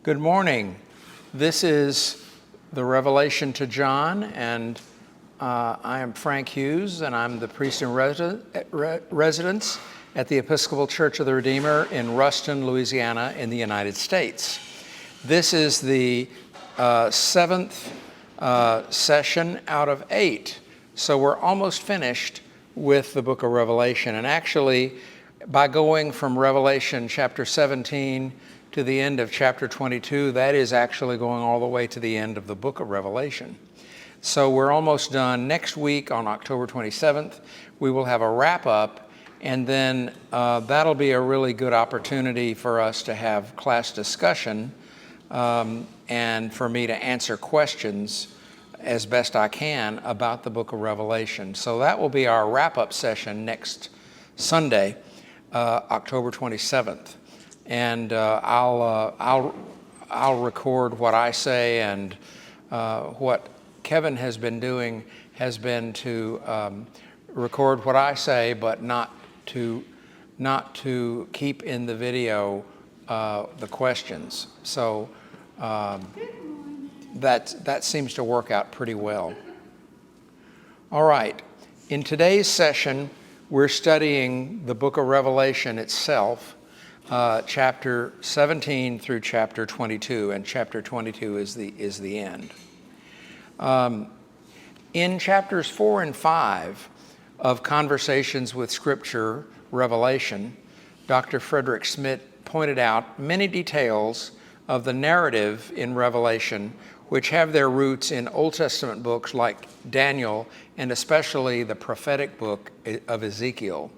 Good morning. This is the Revelation to John, and I am Frank Hughes, and I'm the priest in residence at the Episcopal Church of the Redeemer in Ruston, Louisiana, in the United States. This is the seventh session out of 8, so we're almost finished with the book of Revelation. And actually, by going from Revelation chapter 17 to the end of chapter 22, that is actually going all the way to the end of the book of Revelation. So we're almost done. Next week on October 27th, we will have a wrap-up, and then that'll be a really good opportunity for us to have class discussion and for me to answer questions as best I can about the book of Revelation. So that will be our wrap-up session next Sunday, October 27th. And I'll record what I say, and what Kevin has been doing has been to record what I say, but not to keep in the video the questions. So that seems to work out pretty well. All right. In today's session, we're studying the book of Revelation itself. Chapter 17 through chapter 22, and chapter 22 is the end. In chapters 4 and 5 of Conversations with Scripture, Revelation, Dr. Frederick Schmidt pointed out many details of the narrative in Revelation which have their roots in Old Testament books like Daniel, and especially the prophetic book of Ezekiel.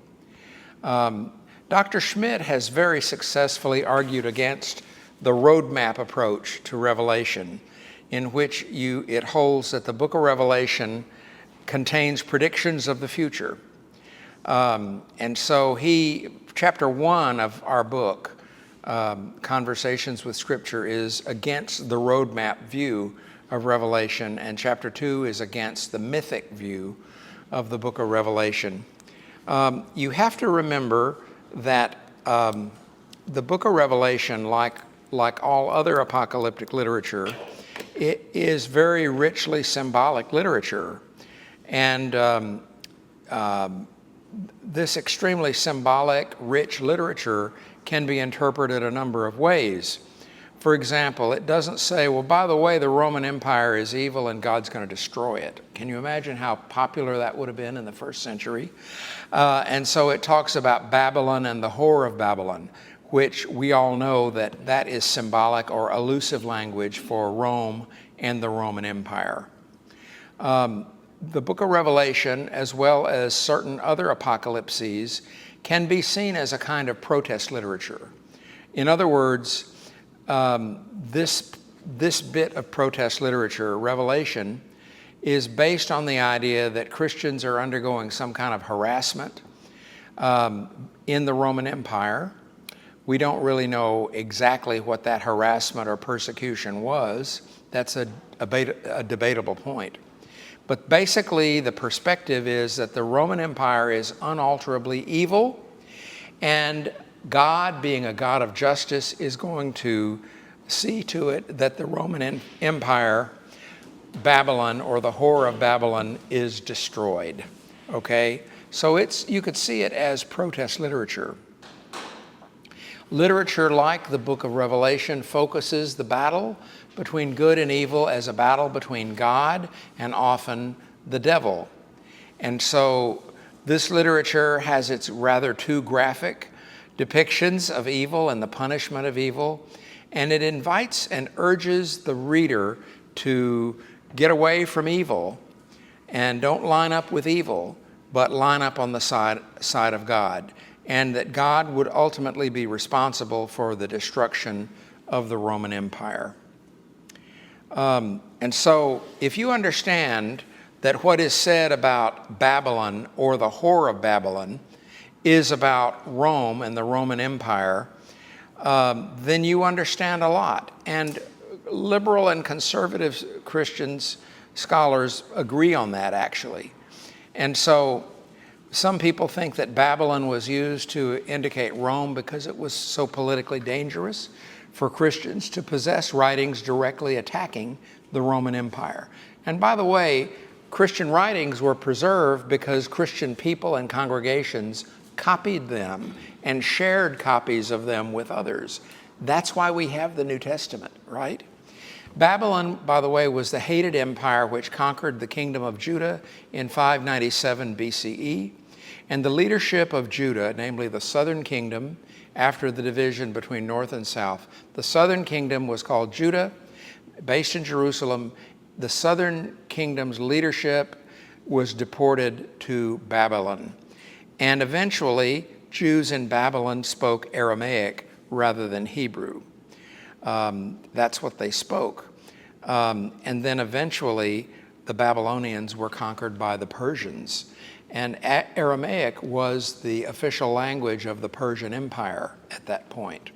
Dr. Schmidt has very successfully argued against the roadmap approach to Revelation, in which it holds that the book of Revelation contains predictions of the future. And so chapter 1 of our book, Conversations with Scripture, is against the roadmap view of Revelation, and chapter 2 is against the mythic view of the book of Revelation. You have to remember that the book of Revelation, like all other apocalyptic literature, it is very richly symbolic literature. And this extremely symbolic, rich literature can be interpreted a number of ways. For example, it doesn't say, well, by the way, the Roman Empire is evil and God's going to destroy it. Can you imagine how popular that would have been in the first century? And so it talks about Babylon and the whore of Babylon, which we all know that is symbolic or elusive language for Rome and the Roman Empire. The book of Revelation, as well as certain other apocalypses, can be seen as a kind of protest literature. In other words, this bit of protest literature, Revelation, is based on the idea that Christians are undergoing some kind of harassment in the Roman Empire. We don't really know exactly what that harassment or persecution was. That's a debatable point. But basically, the perspective is that the Roman Empire is unalterably evil, and God, being a God of justice, is going to see to it that the Roman Empire, Babylon, or the whore of Babylon, is destroyed. Okay? So you could see it as protest literature. Literature like the book of Revelation focuses the battle between good and evil as a battle between God and often the devil. And so this literature has its rather too graphic depictions of evil and the punishment of evil, and it invites and urges the reader to get away from evil and don't line up with evil, but line up on the side of God, and that God would ultimately be responsible for the destruction of the Roman Empire. And so if you understand that what is said about Babylon, or the whore of Babylon, is about Rome and the Roman Empire, then you understand a lot. And liberal and conservative Christians, scholars agree on that, actually. And so Some people think that Babylon was used to indicate Rome because it was so politically dangerous for Christians to possess writings directly attacking the Roman Empire. And by the way, Christian writings were preserved because Christian people and congregations copied them and shared copies of them with others. That's why we have the New Testament, right? Babylon, by the way, was the hated empire which conquered the kingdom of Judah in 597 BCE. And the leadership of Judah, namely the southern kingdom, after the division between north and south, the southern kingdom was called Judah, based in Jerusalem. The southern kingdom's leadership was deported to Babylon. And eventually, Jews in Babylon spoke Aramaic rather than Hebrew. That's what they spoke. And then eventually, the Babylonians were conquered by the Persians. And Aramaic was the official language of the Persian Empire at that point.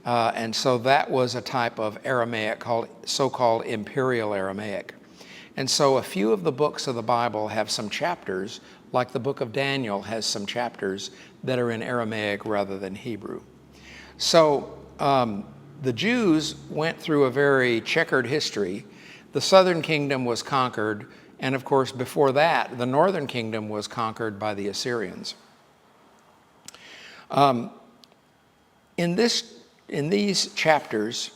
And so that was a type of Aramaic called so-called Imperial Aramaic. And so a few of the books of the Bible have some chapters, like the book of Daniel has some chapters that are in Aramaic rather than Hebrew. So the Jews went through a very checkered history. The southern kingdom was conquered, and of course before that, the northern kingdom was conquered by the Assyrians. In these chapters,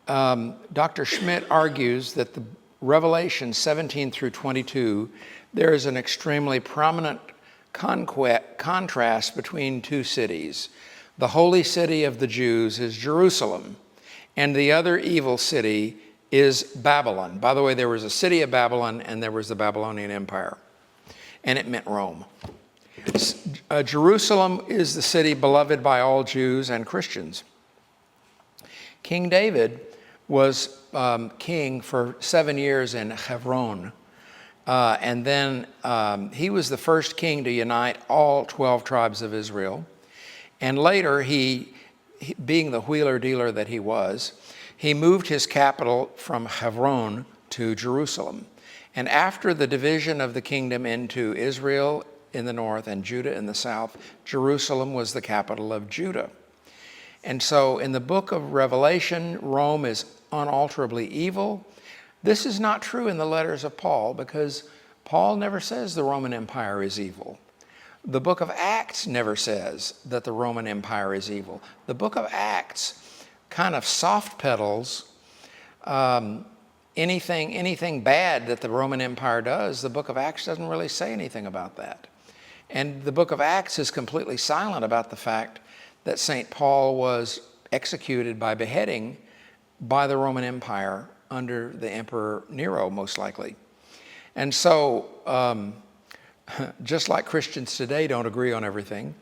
Dr. Schmidt argues that the Revelation 17 through 22, there is an extremely prominent contrast between two cities. The holy city of the Jews is Jerusalem, and the other evil city is Babylon. By the way, there was a city of Babylon, and there was the Babylonian Empire, and it meant Rome. Jerusalem is the city beloved by all Jews and Christians. King David was king for 7 years in Hebron. And then he was the first king to unite all 12 tribes of Israel. And later, he being the wheeler-dealer that he was, he moved his capital from Hebron to Jerusalem. And after the division of the kingdom into Israel in the north and Judah in the south, Jerusalem was the capital of Judah. And so in the book of Revelation, Rome is unalterably evil. This is not true in the letters of Paul, because Paul never says the Roman Empire is evil. The book of Acts never says that the Roman Empire is evil. The book of Acts kind of soft pedals anything bad that the Roman Empire does. The book of Acts doesn't really say anything about that. And the book of Acts is completely silent about the fact that St. Paul was executed by beheading by the Roman Empire under the Emperor Nero, most likely. And so, just like Christians today don't agree on everything,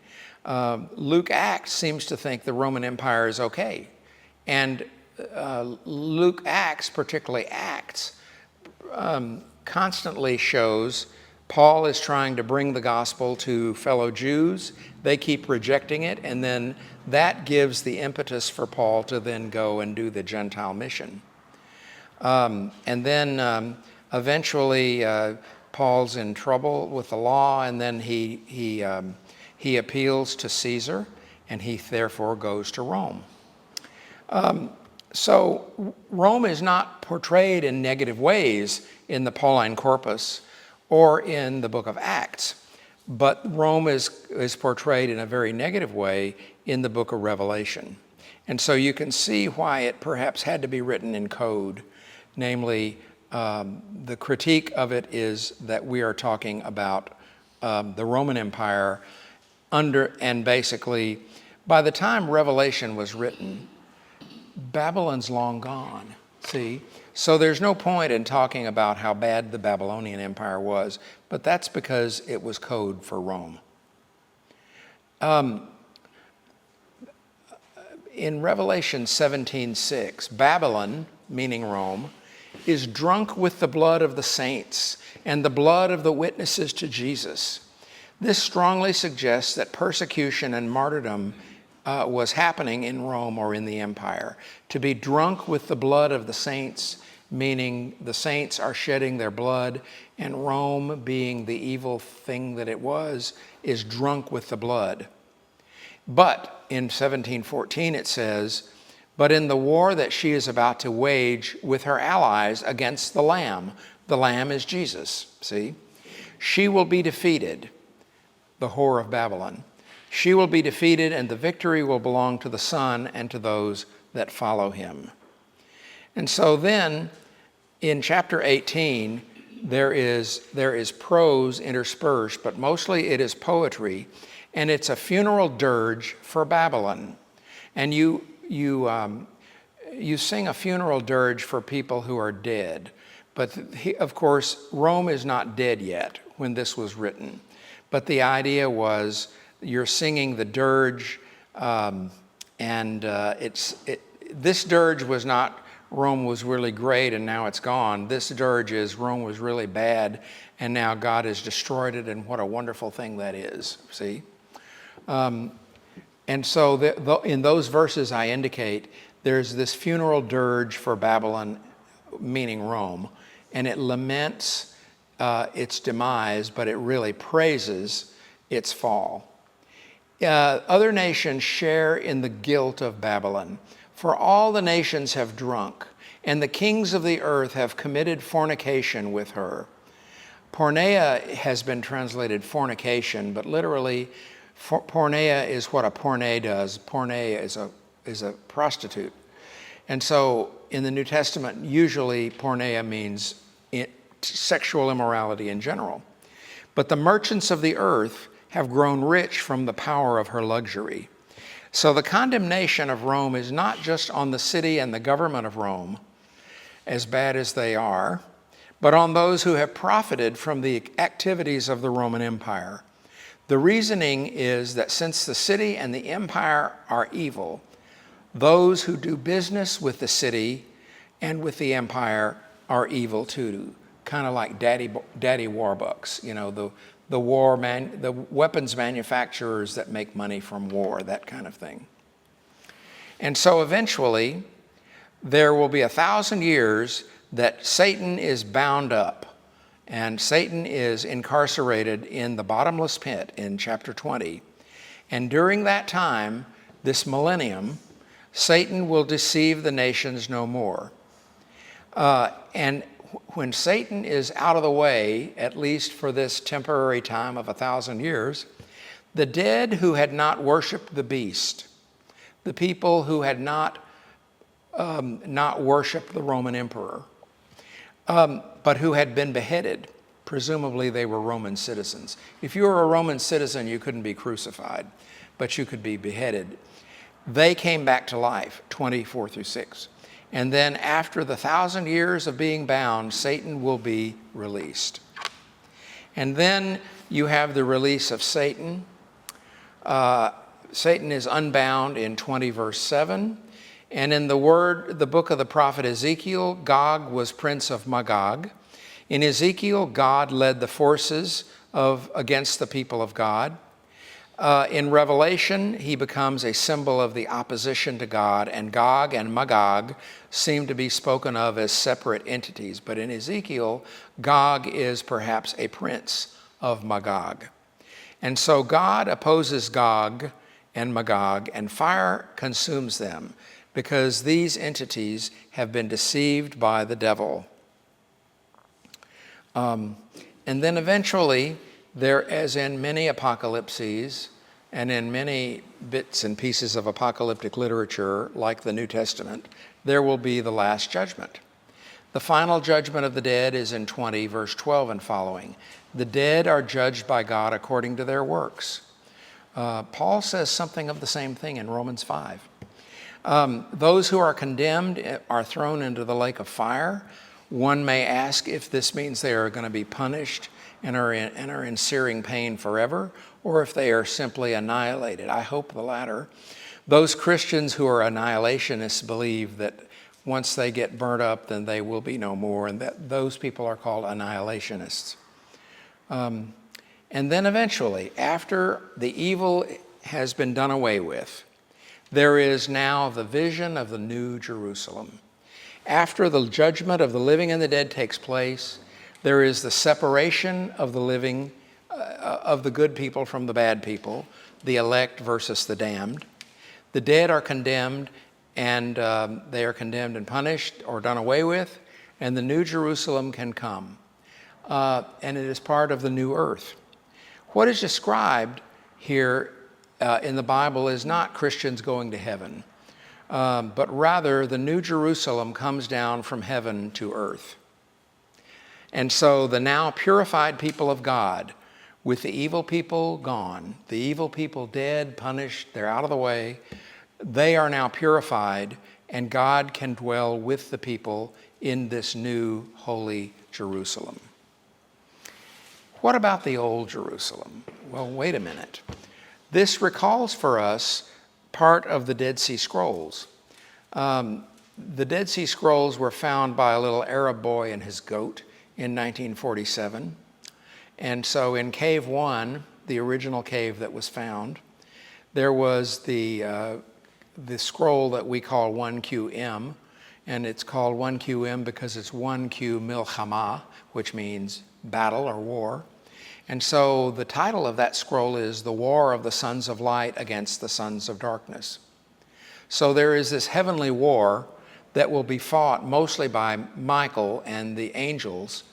Luke Acts seems to think the Roman Empire is okay. And Luke Acts, particularly Acts, constantly shows Paul is trying to bring the gospel to fellow Jews. They keep rejecting it, and then that gives the impetus for Paul to then go and do the Gentile mission. And then eventually Paul's in trouble with the law, and then he appeals to Caesar, and he therefore goes to Rome. So Rome is not portrayed in negative ways in the Pauline corpus or in the book of Acts, but Rome is portrayed in a very negative way in the book of Revelation. And so you can see why it perhaps had to be written in code. Namely, the critique of it is that we are talking about the Roman Empire and basically, by the time Revelation was written, Babylon's long gone, see? So there's no point in talking about how bad the Babylonian Empire was, but that's because it was code for Rome. In Revelation 17:6, Babylon, meaning Rome, is drunk with the blood of the saints and the blood of the witnesses to Jesus. This strongly suggests that persecution and martyrdom was happening in Rome or in the empire. To be drunk with the blood of the saints meaning the saints are shedding their blood, and Rome, being the evil thing that it was, is drunk with the blood. But in 1714 it says, but in the war that she is about to wage with her allies against the Lamb is Jesus, see? She will be defeated, the whore of Babylon. She will be defeated, and the victory will belong to the Son and to those that follow him. And so then, in chapter 18, there is prose interspersed, but mostly it is poetry, and it's a funeral dirge for Babylon. And you sing a funeral dirge for people who are dead. But of course, Rome is not dead yet when this was written. But the idea was you're singing the dirge, this dirge was not Rome was really great and now it's gone. This dirge is Rome was really bad and now God has destroyed it, and what a wonderful thing that is, see? And so in those verses I indicate there's this funeral dirge for Babylon, meaning Rome, and it laments its demise, but it really praises its fall. Other nations share in the guilt of Babylon, for all the nations have drunk, and the kings of the earth have committed fornication with her. Porneia has been translated fornication, but literally porneia is what a porne does. Porne is a prostitute. And so in the New Testament, usually porneia means sexual immorality in general. But the merchants of the earth have grown rich from the power of her luxury. So the condemnation of Rome is not just on the city and the government of Rome, as bad as they are, but on those who have profited from the activities of the Roman Empire. The reasoning is that since the city and the empire are evil, those who do business with the city and with the empire are evil too, kind of like daddy warbucks, you know, the weapons manufacturers that make money from war, that kind of thing. And so eventually, there will be 1,000 years that Satan is bound up, and Satan is incarcerated in the bottomless pit in chapter 20. And during that time, this millennium, Satan will deceive the nations no more. And when Satan is out of the way, at least for this temporary time of 1,000 years, the dead who had not worshiped the beast, the people who had not worshiped the Roman emperor, but who had been beheaded, presumably they were Roman citizens. If you were a Roman citizen, you couldn't be crucified, but you could be beheaded. They came back to life, 24 through 6. And then after the 1,000 years of being bound, Satan will be released. And then you have the release of Satan. Satan is unbound in 20 verse 7. And in the book of the prophet Ezekiel, Gog was prince of Magog. In Ezekiel, God led the forces against the people of God. In Revelation, he becomes a symbol of the opposition to God, and Gog and Magog seem to be spoken of as separate entities. But in Ezekiel, Gog is perhaps a prince of Magog. And so God opposes Gog and Magog, and fire consumes them, because these entities have been deceived by the devil. And then eventually, there, as in many apocalypses and in many bits and pieces of apocalyptic literature, like the New Testament, there will be the last judgment. The final judgment of the dead is in 20, verse 12 and following. The dead are judged by God according to their works. Paul says something of the same thing in Romans 5. Those who are condemned are thrown into the lake of fire. One may ask if this means they are going to be punished and are in searing pain forever, or if they are simply annihilated. I hope the latter. Those Christians who are annihilationists believe that once they get burnt up, then they will be no more, and that those people are called annihilationists. And then eventually, after the evil has been done away with, there is now the vision of the New Jerusalem. After the judgment of the living and the dead takes place, there is the separation of the living, of the good people from the bad people, the elect versus the damned. The dead are condemned, and they are condemned and punished or done away with, and the New Jerusalem can come. And it is part of the new earth. What is described here in the Bible is not Christians going to heaven, but rather the New Jerusalem comes down from heaven to earth. And so the now purified people of God, with the evil people gone, the evil people dead, punished, they're out of the way, they are now purified, and God can dwell with the people in this new holy Jerusalem. What about the old Jerusalem? Well, wait a minute. This recalls for us part of the Dead Sea Scrolls. The Dead Sea Scrolls were found by a little Arab boy and his goat in 1947. And so in Cave 1, the original cave that was found, there was the scroll that we call 1QM, and it's called 1QM because it's 1Q Milchama, which means battle or war. And so the title of that scroll is The War of the Sons of Light Against the Sons of Darkness. So there is this heavenly war that will be fought mostly by Michael and the angels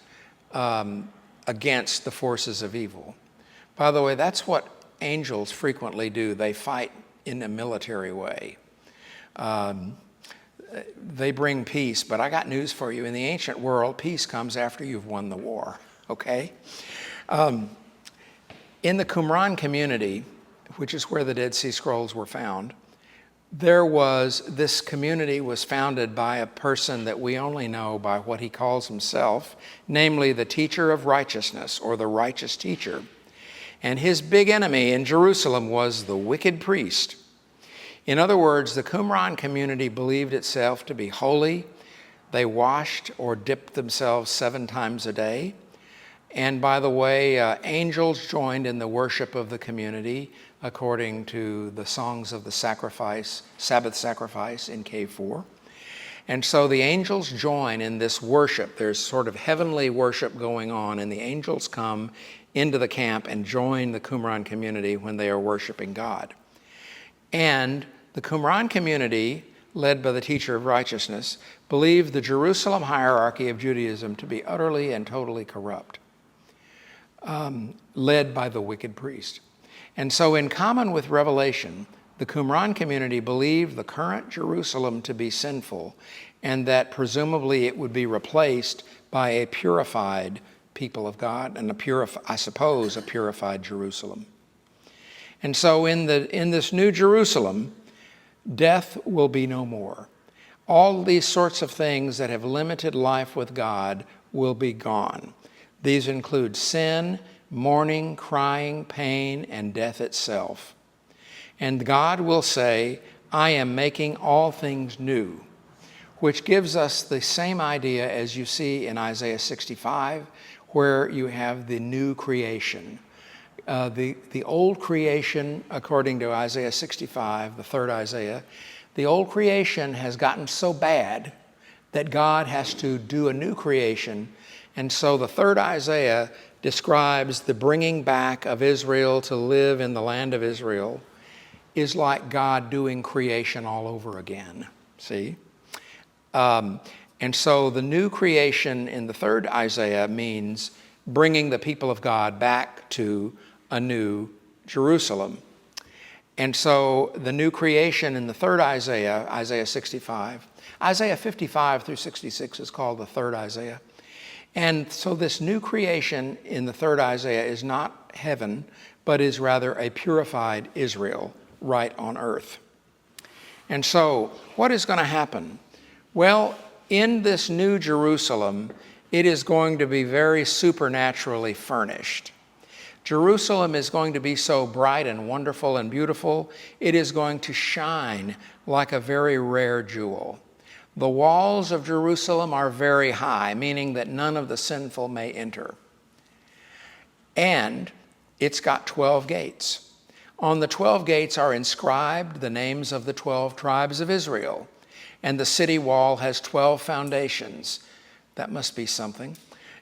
against the forces of evil. By the way, that's what angels frequently do. They fight in a military way. They bring peace, but I got news for you. In the ancient world, peace comes after you've won the war, okay? In the Qumran community, which is where the Dead Sea Scrolls were found, this community was founded by a person that we only know by what he calls himself, namely the teacher of righteousness, or the righteous teacher. And his big enemy in Jerusalem was the wicked priest. In other words, the Qumran community believed itself to be holy. They washed or dipped themselves 7 times a day. And by the way, angels joined in the worship of the community according to the songs of the sacrifice, Sabbath sacrifice in Cave 4. And so the angels join in this worship. There's sort of heavenly worship going on, and the angels come into the camp and join the Qumran community when they are worshiping God. And the Qumran community, led by the teacher of righteousness, believed the Jerusalem hierarchy of Judaism to be utterly and totally corrupt, led by the wicked priest. And so in common with Revelation, the Qumran community believed the current Jerusalem to be sinful, and that presumably it would be replaced by a purified people of God and a purified Jerusalem. And so in this new Jerusalem, death will be no more. All these sorts of things that have limited life with God will be gone. These include sin, mourning, crying, pain, and death itself. And God will say, I am making all things new, which gives us the same idea as you see in Isaiah 65, where you have the new creation. The old creation, according to Isaiah 65, the third Isaiah, the old creation has gotten so bad that God has to do a new creation. And so the third Isaiah describes the bringing back of Israel to live in the land of Israel is like God doing creation all over again, see? And so the new creation in the third Isaiah means bringing the people of God back to a new Jerusalem. And so the new creation in the third Isaiah, Isaiah 65, Isaiah 55 through 66 is called the third Isaiah. And so this new creation in the third Isaiah is not heaven, but is rather a purified Israel right on earth. And so what is going to happen? Well, in this new Jerusalem, it is going to be very supernaturally furnished. Jerusalem is going to be so bright and wonderful and beautiful, it is going to shine like a very rare jewel. The walls of Jerusalem are very high, meaning that none of the sinful may enter. And it's got 12 gates. On the 12 gates are inscribed the names of the 12 tribes of Israel. And the city wall has 12 foundations. That must be something.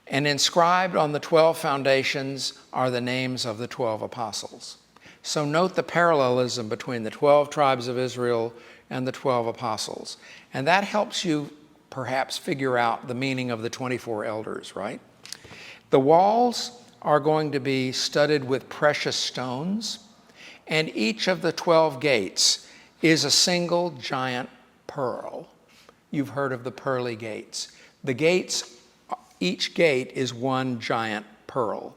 And inscribed on the 12 foundations are the names of the 12 apostles. So note the parallelism between the 12 tribes of Israel and the 12 apostles. And that helps you perhaps figure out the meaning of the 24 elders, right? The walls are going to be studded with precious stones, and each of the 12 gates is a single giant pearl. You've heard of the pearly gates. The gates, each gate is one giant pearl,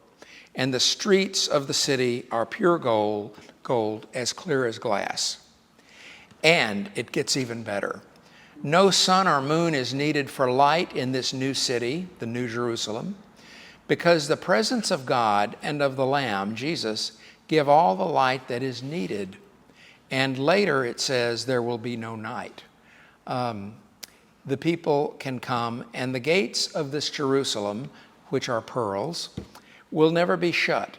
and the streets of the city are pure gold as clear as glass. And it gets even better. No sun or moon is needed for light in this new city, the New Jerusalem, because the presence of God and of the Lamb, Jesus, give all the light that is needed. And later it says there will be no night. The people can come, and the gates of this Jerusalem, which are pearls, will never be shut.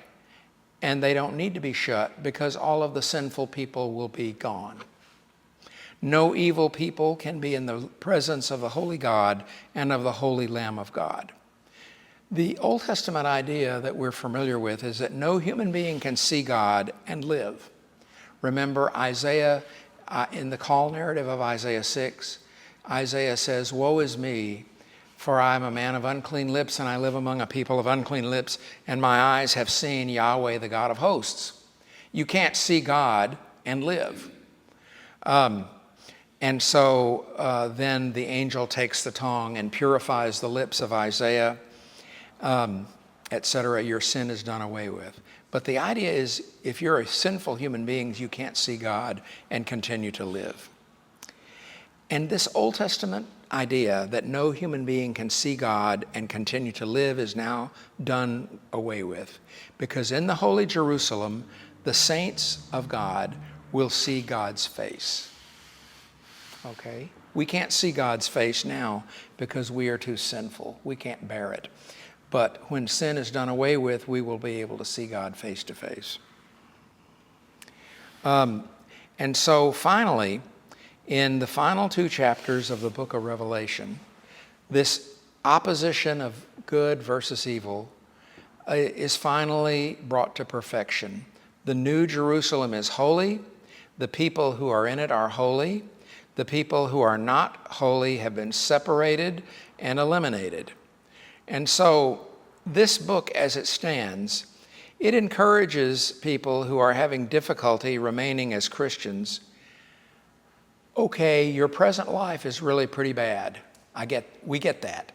And they don't need to be shut because all of the sinful people will be gone. No evil people can be in the presence of the holy God and of the holy Lamb of God. The Old Testament idea that we're familiar with is that no human being can see God and live. Remember Isaiah, in the call narrative of Isaiah 6, Isaiah says, "Woe is me, for I am a man of unclean lips, and I live among a people of unclean lips, and my eyes have seen Yahweh, the God of hosts." You can't see God and live. And so then the angel takes the tongue and purifies the lips of Isaiah, etc. Your sin is done away with. But the idea is, if you're a sinful human being, you can't see God and continue to live. And this Old Testament idea that no human being can see God and continue to live is now done away with. Because in the Holy Jerusalem, the saints of God will see God's face. Okay? We can't see God's face now because we are too sinful. We can't bear it. But when sin is done away with, we will be able to see God face to face. And so finally, in the final 2 chapters of the book of Revelation, this opposition of good versus evil is finally brought to perfection. The New Jerusalem is holy. The people who are in it are holy. The people who are not holy have been separated and eliminated. And so this book, as it stands, it encourages people who are having difficulty remaining as Christians. Okay, your present life is really pretty bad. We get that.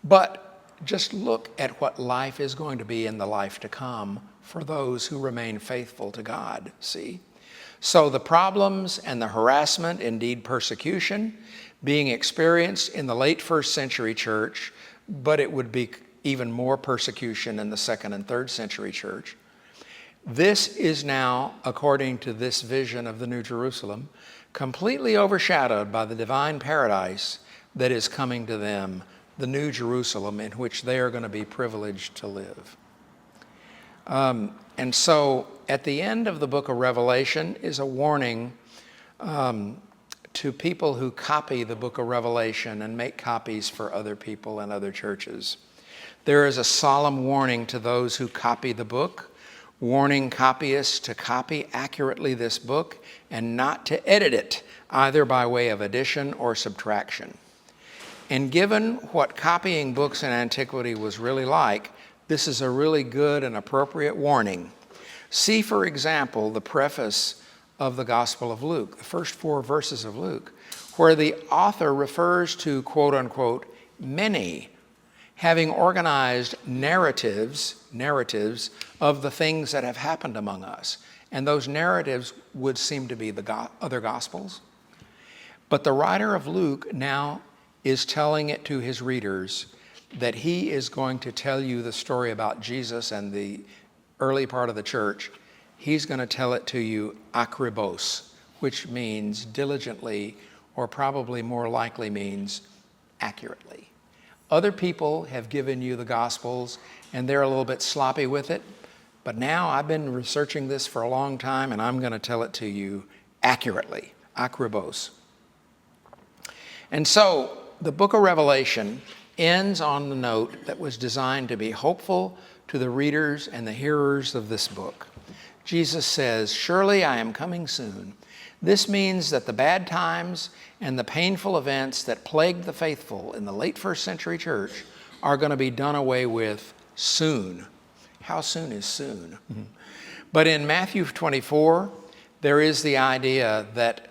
But just look at what life is going to be in the life to come for those who remain faithful to God, see? So the problems and the harassment, indeed persecution, being experienced in the late 1st century church, but it would be even more persecution in the 2nd and 3rd century church. This is now, according to this vision of the New Jerusalem, completely overshadowed by the divine paradise that is coming to them, the New Jerusalem in which they are going to be privileged to live. And so at the end of the book of Revelation is a warning to people who copy the book of Revelation and make copies for other people and other churches. There is a solemn warning to those who copy the book, warning copyists to copy accurately this book and not to edit it, either by way of addition or subtraction. And given what copying books in antiquity was really like, this is a really good and appropriate warning. See, for example, the preface of the Gospel of Luke, the first 4 verses of Luke, where the author refers to, quote unquote, many having organized narratives of the things that have happened among us. And those narratives would seem to be the other Gospels. But the writer of Luke now is telling it to his readers that he is going to tell you the story about Jesus and the early part of the church. He's going to tell it to you akribos, which means diligently, or probably more likely means accurately. Other people have given you the Gospels, and they're a little bit sloppy with it. But now I've been researching this for a long time, and I'm going to tell it to you accurately, akribos. And so the book of Revelation ends on the note that was designed to be hopeful to the readers and the hearers of this book. Jesus says, "Surely I am coming soon." This means that the bad times and the painful events that plagued the faithful in the late first century church are going to be done away with soon. How soon is soon? Mm-hmm. But in Matthew 24, there is the idea that,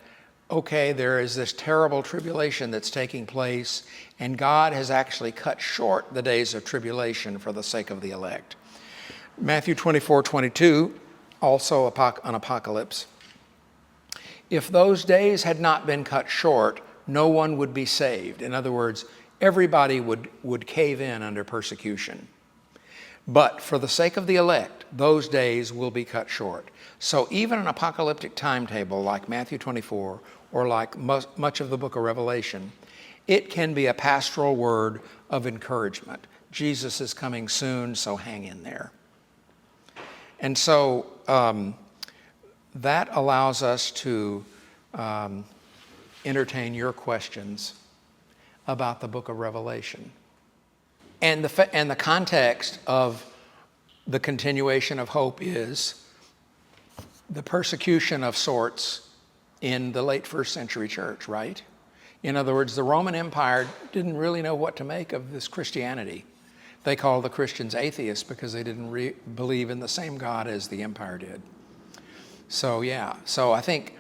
okay, there is this terrible tribulation that's taking place, and God has actually cut short the days of tribulation for the sake of the elect. Matthew 24:22, also an apocalypse. If those days had not been cut short, no one would be saved. In other words, everybody would cave in under persecution. But for the sake of the elect, those days will be cut short. So even an apocalyptic timetable like Matthew 24 or like much of the book of Revelation, it can be a pastoral word of encouragement. Jesus is coming soon, so hang in there. And so that allows us to entertain your questions about the book of Revelation. And the context of the continuation of hope is the persecution of sorts in the late first century church, right? In other words, the Roman Empire didn't really know what to make of this Christianity. They called the Christians atheists because they didn't believe in the same God as the empire did. So I think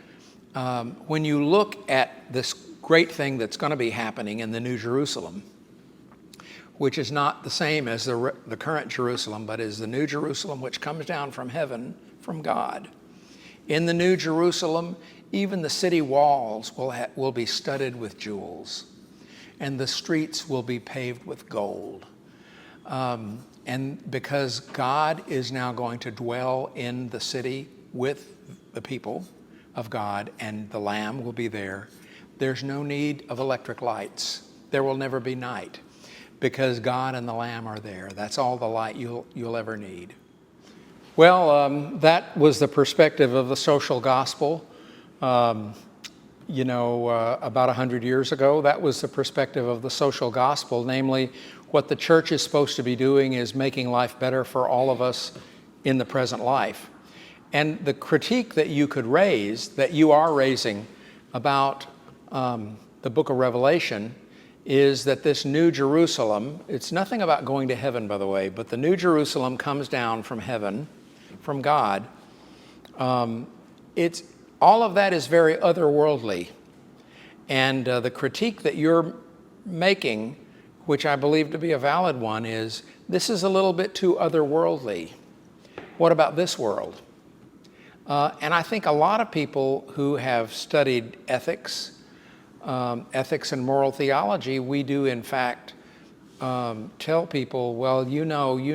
when you look at this great thing that's going to be happening in the New Jerusalem, which is not the same as the current Jerusalem, but is the New Jerusalem which comes down from heaven, from God. In the New Jerusalem, even the city walls will be studded with jewels, and the streets will be paved with gold. And because God is now going to dwell in the city with the people of God, and the Lamb will be there, there's no need of electric lights. There will never be night, because God and the Lamb are there. That's all the light you'll ever need. Well, that was the perspective of the social gospel. About 100 years ago, that was the perspective of the social gospel. Namely, what the church is supposed to be doing is making life better for all of us in the present life. And the critique that you could raise, that you are raising about the book of Revelation, is that this New Jerusalem, it's nothing about going to heaven, by the way, but the New Jerusalem comes down from heaven, from God. All of that is very otherworldly. And the critique that you're making, which I believe to be a valid one, is this is a little bit too otherworldly. What about this world? And I think a lot of people who have studied ethics and moral theology, we do in fact tell people, well, you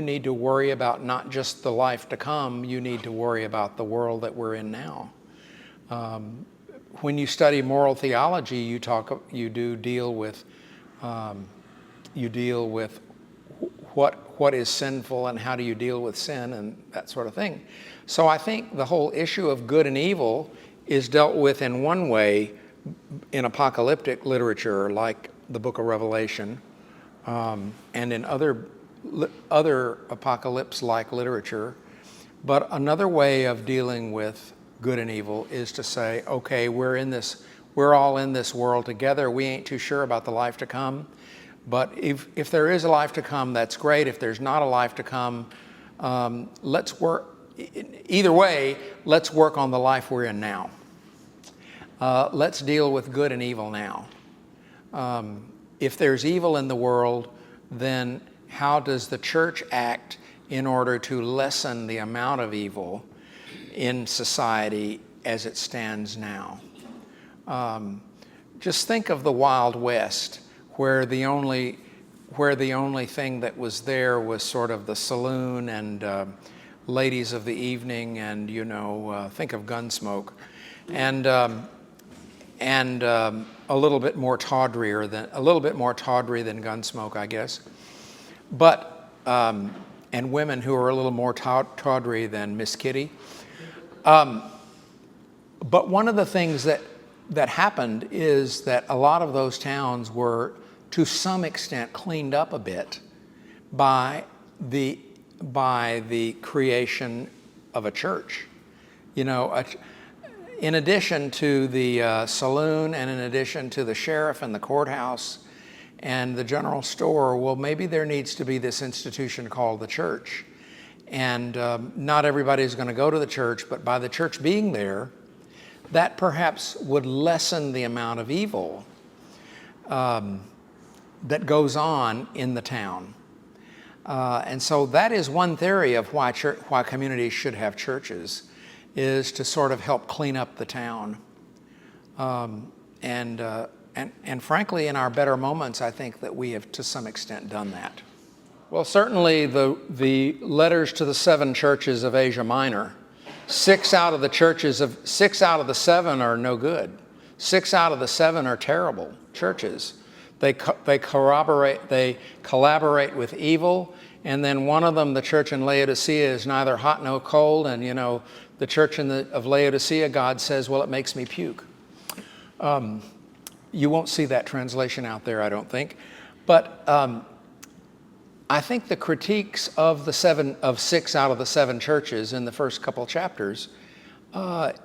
need to worry about not just the life to come, you need to worry about the world that we're in now. When you study moral theology, you deal with what is sinful and how do you deal with sin and that sort of thing. So I think the whole issue of good and evil is dealt with in one way in apocalyptic literature like the book of Revelation, and in other apocalypse-like literature. But another way of dealing with good and evil is to say, okay, we're all in this world together. We ain't too sure about the life to come. But if there is a life to come, that's great. If there's not a life to come, let's work. Either way, let's work on the life we're in now. Let's deal with good and evil now. If there's evil in the world, then how does the church act in order to lessen the amount of evil in society as it stands now? Just think of the Wild West, where the only thing that was there was sort of the saloon and ladies of the evening, and think of Gunsmoke, and a little bit more tawdry than Gunsmoke, I guess. But and women who are a little more tawdry than Miss Kitty. But one of the things that that happened is that a lot of those towns were, to some extent, cleaned up a bit by the creation of a church. You know, in addition to the saloon, and in addition to the sheriff and the courthouse and the general store, well, maybe there needs to be this institution called the church. And not everybody's going to go to the church, but by the church being there, that perhaps would lessen the amount of evil that goes on in the town. And so that is one theory of why communities should have churches, is to sort of help clean up the town. And frankly, in our better moments, I think that we have to some extent done that. Well, certainly the letters to the 7 churches of Asia Minor, 6 out of the 7 are no good. 6 out of the 7 are terrible churches. They collaborate with evil, and then one of them, the church in Laodicea, is neither hot nor cold. And you know, the church of Laodicea, God says, well, it makes me puke. You won't see that translation out there, I don't think. But I think the critiques of 6 out of the 7 churches in the first couple chapters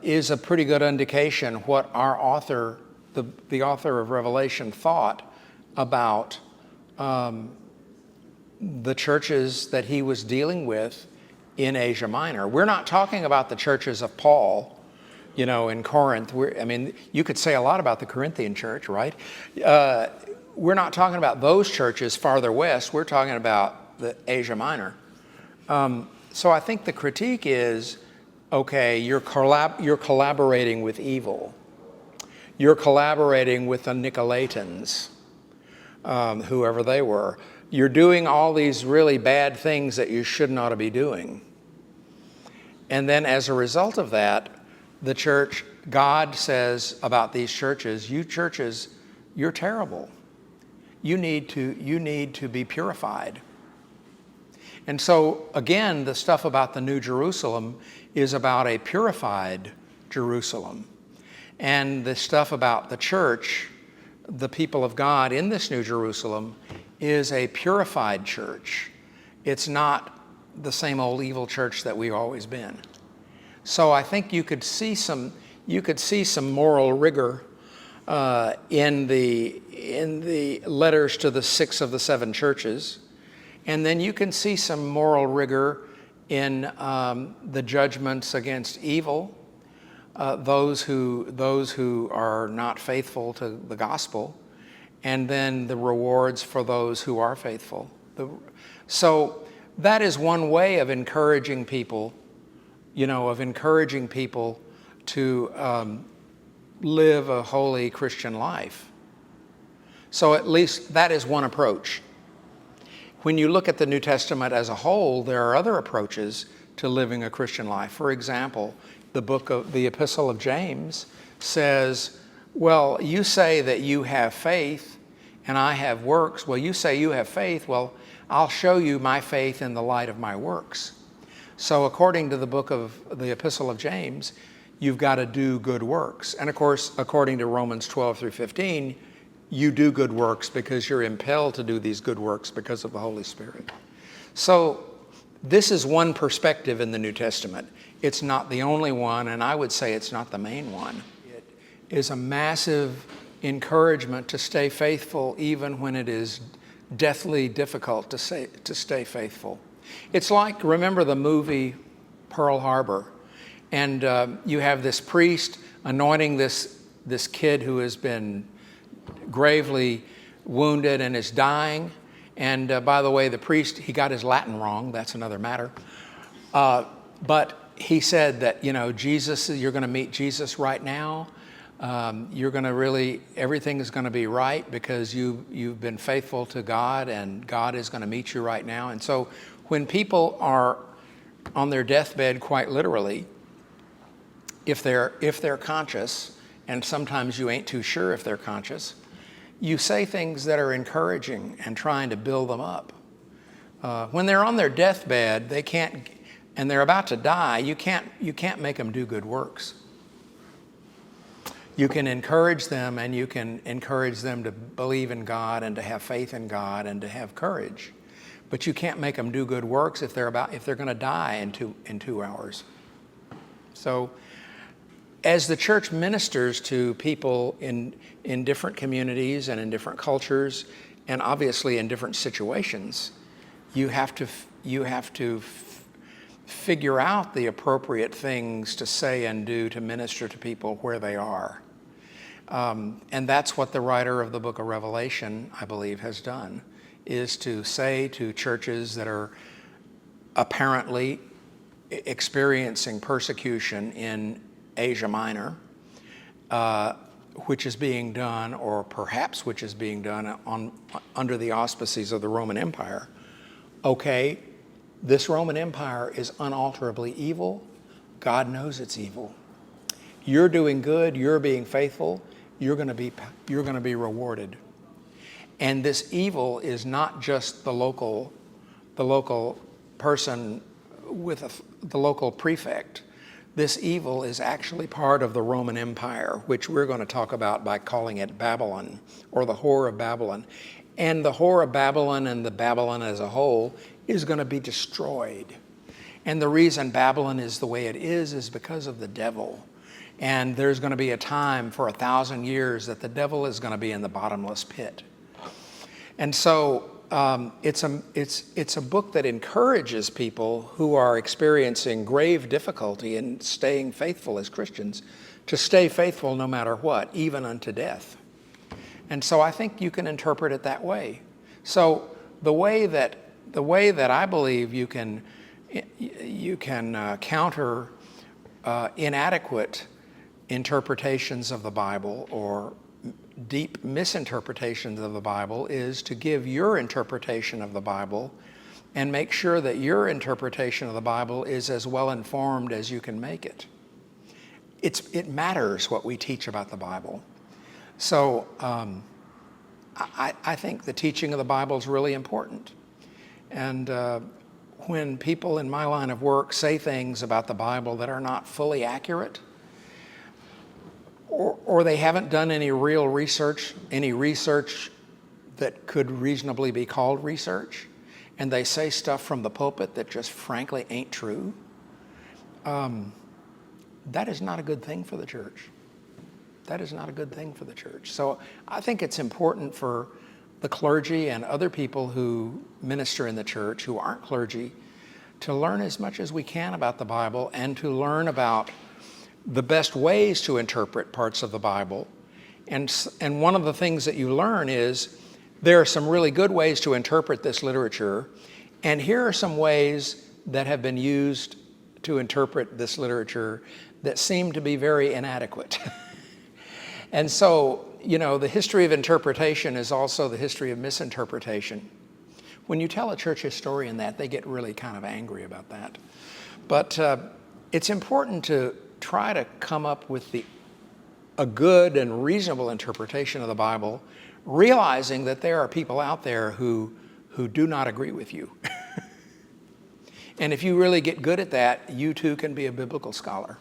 is a pretty good indication what our author, the author of Revelation, thought about the churches that he was dealing with in Asia Minor. We're not talking about the churches of Paul, you know, in Corinth. I mean, you could say a lot about the Corinthian church, right? We're not talking about those churches farther west. We're talking about the Asia Minor. So I think the critique is, okay, you're collaborating with evil. You're collaborating with the Nicolaitans, whoever they were. You're doing all these really bad things that you should not be doing. And then as a result of that, the church, God says about these churches, you churches, you're terrible. You need to be purified. And so again, the stuff about the New Jerusalem is about a purified Jerusalem. And the stuff about the church, the people of God in this New Jerusalem, is a purified church. It's not the same old evil church that we've always been. So I think you could see some moral rigor in the letters to the 6 of the 7 churches, and then you can see some moral rigor in the judgments against evil, those who are not faithful to the gospel, and then the rewards for those who are faithful. So that is one way of encouraging people, to live a holy Christian life. So at least that is one approach. When you look at the New Testament as a whole, there are other approaches to living a Christian life. For example, the Epistle of James says, well, you say that you have faith and I have works. Well, you say you have faith. Well, I'll show you my faith in the light of my works. So according to the Epistle of James, you've got to do good works. And of course, according to Romans 12 through 15, you do good works because you're impelled to do these good works because of the Holy Spirit. So this is one perspective in the New Testament. It's not the only one, and I would say it's not the main one. It is a massive encouragement to stay faithful even when it is deathly difficult to stay faithful. It's like, remember the movie Pearl Harbor? And you have this priest anointing this kid who has been gravely wounded and is dying. And by the way, the priest, he got his Latin wrong. That's another matter. But he said that, Jesus, you're going to meet Jesus right now. You're going to everything is going to be right because you've been faithful to God, and God is going to meet you right now. And so when people are on their deathbed, quite literally, if they're conscious, and sometimes you ain't too sure if they're conscious, you say things that are encouraging and trying to build them up. When they're on their deathbed, they can't, and they're about to die, you can't make them do good works. You can encourage them, and you can encourage them to believe in God and to have faith in God and to have courage. But you can't make them do good works if they're going to die in 2 hours. So as the church ministers to people in different communities and in different cultures, and obviously in different situations, you have to figure out the appropriate things to say and do to minister to people where they are. And that's what the writer of the book of Revelation, I believe, has done, is to say to churches that are apparently experiencing persecution in Asia Minor, which is being done, or perhaps which is being done under the auspices of the Roman Empire. Okay, this Roman Empire is unalterably evil. God knows it's evil. You're doing good, you're being faithful, you're going to be rewarded. And this evil is not just the local person with the local prefect. This evil is actually part of the Roman Empire, which we're going to talk about by calling it Babylon, or the whore of Babylon. And the whore of Babylon and the Babylon as a whole is going to be destroyed. And the reason Babylon is the way it is because of the devil. And there's going to be a time for 1,000 years that the devil is going to be in the bottomless pit. And so it's a book that encourages people who are experiencing grave difficulty in staying faithful as Christians to stay faithful no matter what, even unto death. And so I think you can interpret it that way. So the way that I believe you can counter inadequate interpretations of the Bible or deep misinterpretations of the Bible is to give your interpretation of the Bible and make sure that your interpretation of the Bible is as well informed as you can make it. It matters what we teach about the Bible. So I think the teaching of the Bible is really important. And when people in my line of work say things about the Bible that are not fully accurate, or they haven't done any real research, any research that could reasonably be called research, and they say stuff from the pulpit that just frankly ain't true, that is not a good thing for the church. That is not a good thing for the church. So I think it's important for the clergy and other people who minister in the church who aren't clergy to learn as much as we can about the Bible and to learn about the best ways to interpret parts of the Bible. And one of the things that you learn is there are some really good ways to interpret this literature, and here are some ways that have been used to interpret this literature that seem to be very inadequate. And so, the history of interpretation is also the history of misinterpretation. When you tell a church historian that, they get really kind of angry about that. But it's important to try to come up with a good and reasonable interpretation of the Bible, realizing that there are people out there who do not agree with you. And if you really get good at that, you too can be a biblical scholar.